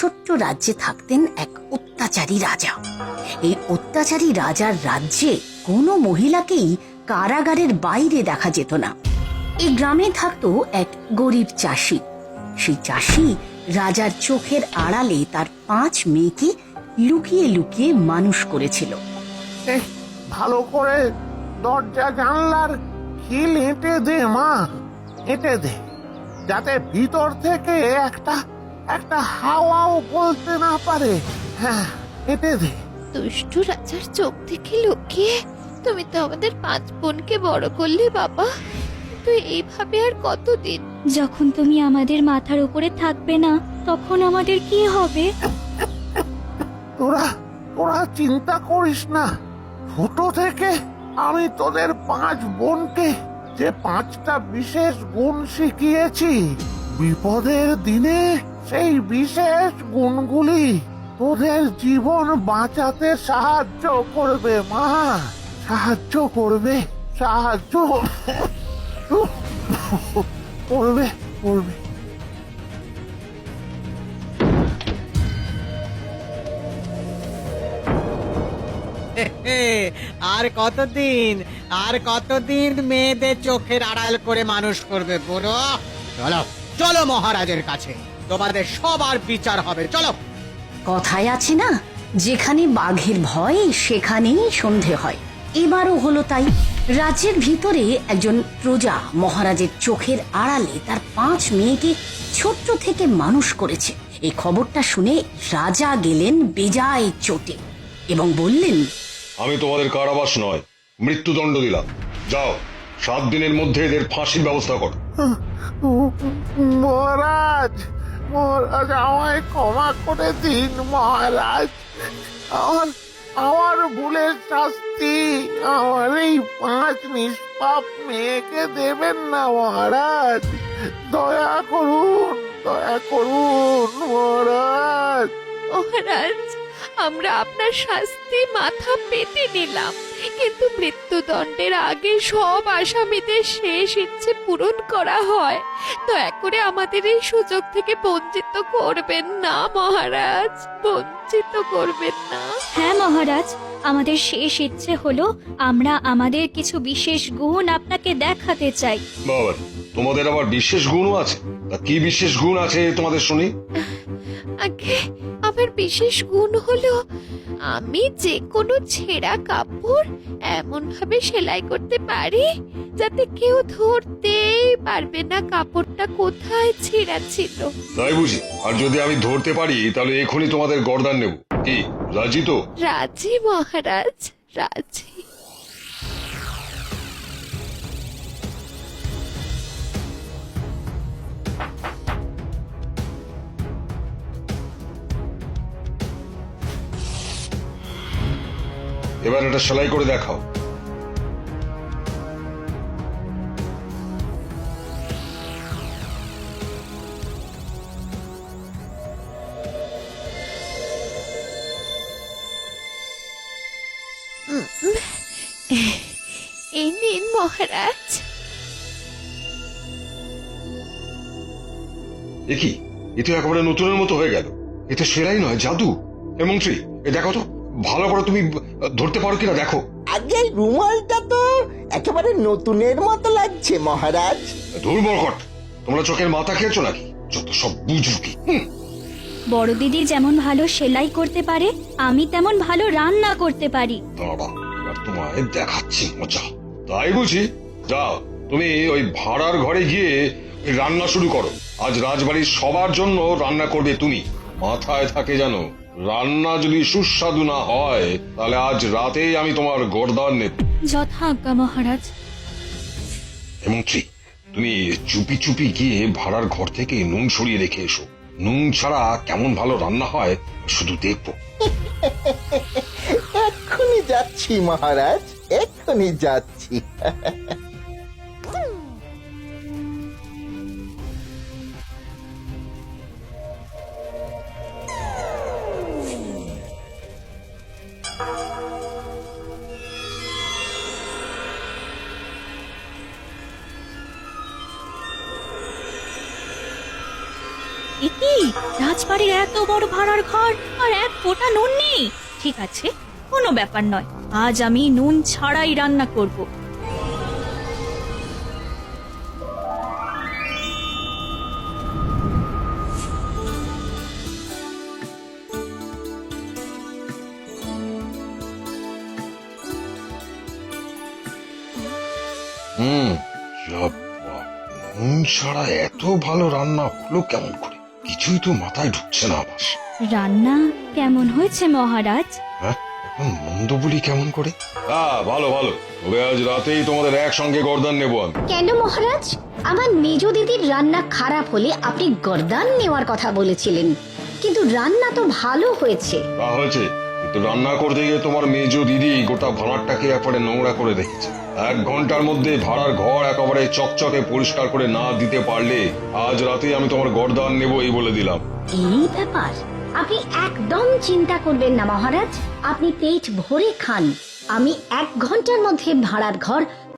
ছোট্ট রাজ্যে থাকতেন এক অত্যাচারী রাজা। এই অত্যাচারী রাজার রাজ্যে কোনো মহিলাকেই কারাগারের বাইরে দেখা যেত না। এই গ্রামে থাকতো এক গরিব চাষি। সেই চাষি রাজার চোখের আড়ালে তার 5 মেয়েকে লুকিয়ে লুকিয়ে মানুষ করেছিল। ভালো করে দরজা জানলার খিল এঁটে দে মা, এঁটে দে, যাতে ভিতর থেকে একটা একটা হাওয়াও বলতে না পারে। হ্যাঁ, এঁটে দে। দুষ্টু রাজার চোখ থেকে লুকিয়ে তুমি তো আমাদের 5 বোনকে বড় করলে বাবা। তুই এইভাবে আর কতদিন? যখন তুমি আমাদের মাথার উপরে থাকবে না, তখন আমাদের কি হবে? তোরা তোরা চিন্তা করিস না। ছোট থেকে আমি তোদের 5 বোনকে যে 5টা বিশেষ গুণ শিখিয়েছি, বিপদের দিনে সেই বিশেষ গুণগুলি তোদের জীবন বাঁচাতে সাহায্য করবে মা, সাহায্য করবে, সাহায্য করবে করবে। আর কতদিন মেয়েদের চোখের আড়াল করে মানুষ করবে বুড়ো? চলো চলো মহারাজের কাছে, তোমাদের সবার বিচার হবে। চলো। কথায় আছে না, যেখানে বাঘের ভয় সেখানেই সন্ধে হয়। এবারও হলো তাই। রাজ্যের ভিতরে একজন প্রজা মহারাজের চোখের আড়ালে তার 5 মেয়েকে ছোট্ট থেকে মানুষ করেছে। এই খবরটা শুনে রাজা গেলেন বেজায় চোটে এবং বললেন, আমি তোমাদের কারাবাস নয়, মৃত্যুদণ্ড দিলাম। যাও, 7 দিনের মধ্যে এদের ফাঁসির ব্যবস্থা করো। মহারাজ, মহারাজ আমায় ক্ষমা করে দিন মহারাজ। আমার আমার ভুলের শাস্তি আমার এই 5 নিষ্পাপ মেয়েকে দেবেন না মহারাজ। দয়া করুন, দয়া করুন মহারাজ। মহারাজ, আমরা আপনার শাস্তি মাথা পেতে নিলাম, কিন্তু মৃত্যুদণ্ডের আগে সব আসামিদের শেষ ইচ্ছে পূরণ করা হয়। দয়া করে আমাদের এই সুযোগ থেকে বঞ্চিত করবেন না মহারাজ, বঞ্চিত করবেন না। হ্যাঁ মহারাজ, আমাদের শেষ ইচ্ছে হলো আমরা আমাদের কিছু বিশেষ গুণ আপনাকে দেখাতে চাই। বাবা, তোমাদের আবার বিশেষ গুণও আছে? তা কি বিশেষ গুণ আছে তোমাদের শুনি? আগে আমার বিশেষ গুণ হলো আমি যে কোনো ছেঁড়া কাপড় এমন ভাবে সেলাই করতে পারি যাতে কেউ ধরতেই পারবে না কাপড়টা কোথায় ছেঁড়া ছিল। তাই বুঝি? আর যদি আমি ধরতে পারি তাহলে এখনই তোমাদের গর্দান নেব। কি রাজি তো? রাজি মহারাজ, রাজি। এবার এটা সেলাই করে দেখাও। এই নিন মহারাজ। এ কি? এ তো একেবারে নতুনের মতো হয়ে গেল। এটা সেলাই নয়, জাদু। এ মন্ত্রী, এ দেখো তো ভালো করে তুমি ধরতে পারো কিনা দেখো। আগে রুমালটা তো একেবারে নতুনের মতো লাগছে মহারাজ। ধুর বরকট, তোমরা চোখের মাথা খেয়েছো নাকি? যত সব বুঝুকি। বড় দিদি যেমন ভালো সেলাই করতে পারে, আমি তেমন ভালো রান্না করতে পারি। দাঁড়া, এবার তোমায় দেখাচ্ছি মজা। তাই বুঝি? যাও, তুমি ওই ভাড়ার ঘরে গিয়ে রান্না শুরু করো। আজ রাজবাড়ির সবার জন্য রান্না করবে তুমি। মাথায় থাকে জানো, রান্না যদি সুস্বাদু না হয় তাহলে আজ রাতেই আমি তোমার গর্দান নেব। যথাজ্ঞা মহারাজ। মন্ত্রী, তুমি চুপি চুপি গিয়ে ভাড়ার ঘর থেকে নুন সরিয়ে রেখে এসো। নুন ছাড়া কেমন ভালো রান্না হয় শুধু দেখবো। এক্ষুনি যাচ্ছি মহারাজ, এক্ষুনি যাচ্ছি। এ কি? রাজবাড়ির এত বড় ভাড়ার ঘর আর এক ফোঁটা নুন নেই? ঠিক আছে, কোনো ব্যাপার নয়, আজ আমি নুন ছাড়াই রান্না করব। যা নুন ছাড়া এত ভালো রান্না হলো কেমন করে? কিছুই তো মাথায় ঢুকছে না আমার। রান্না কেমন হয়েছে মহারাজ? হ্যাঁ, এখন মন্দ বলি কেমন করে? ভালো ভালো। তবে আজ রাতেই তোমাদের একসঙ্গে গর্দান নেবো আমি। কেন মহারাজ? আমার মেজ দিদির রান্না খারাপ হলে আপনি গর্দান নেওয়ার কথা বলেছিলেন, কিন্তু রান্না তো ভালো হয়েছে। তা হয়েছে, কিন্তু রান্না করতে গিয়ে তোমার মেজ দিদি গোটা ভাড়ারটাকে একবারে নোংরা করে রেখেছে। 1 ঘন্টার মধ্যে ভাড়ার ঘর একেবারে চকচকে পরিষ্কার করে না দিতে পারলে আজ রাতে আমি তোমার গর্দান নেব এই বলে দিলাম। এই ব্যাপার, আপনি একদম চিন্তা করবেন না মহারাজ, আপনি পেট ভরে খান। আমি 1 ঘন্টার মধ্যে ভাড়ার ঘর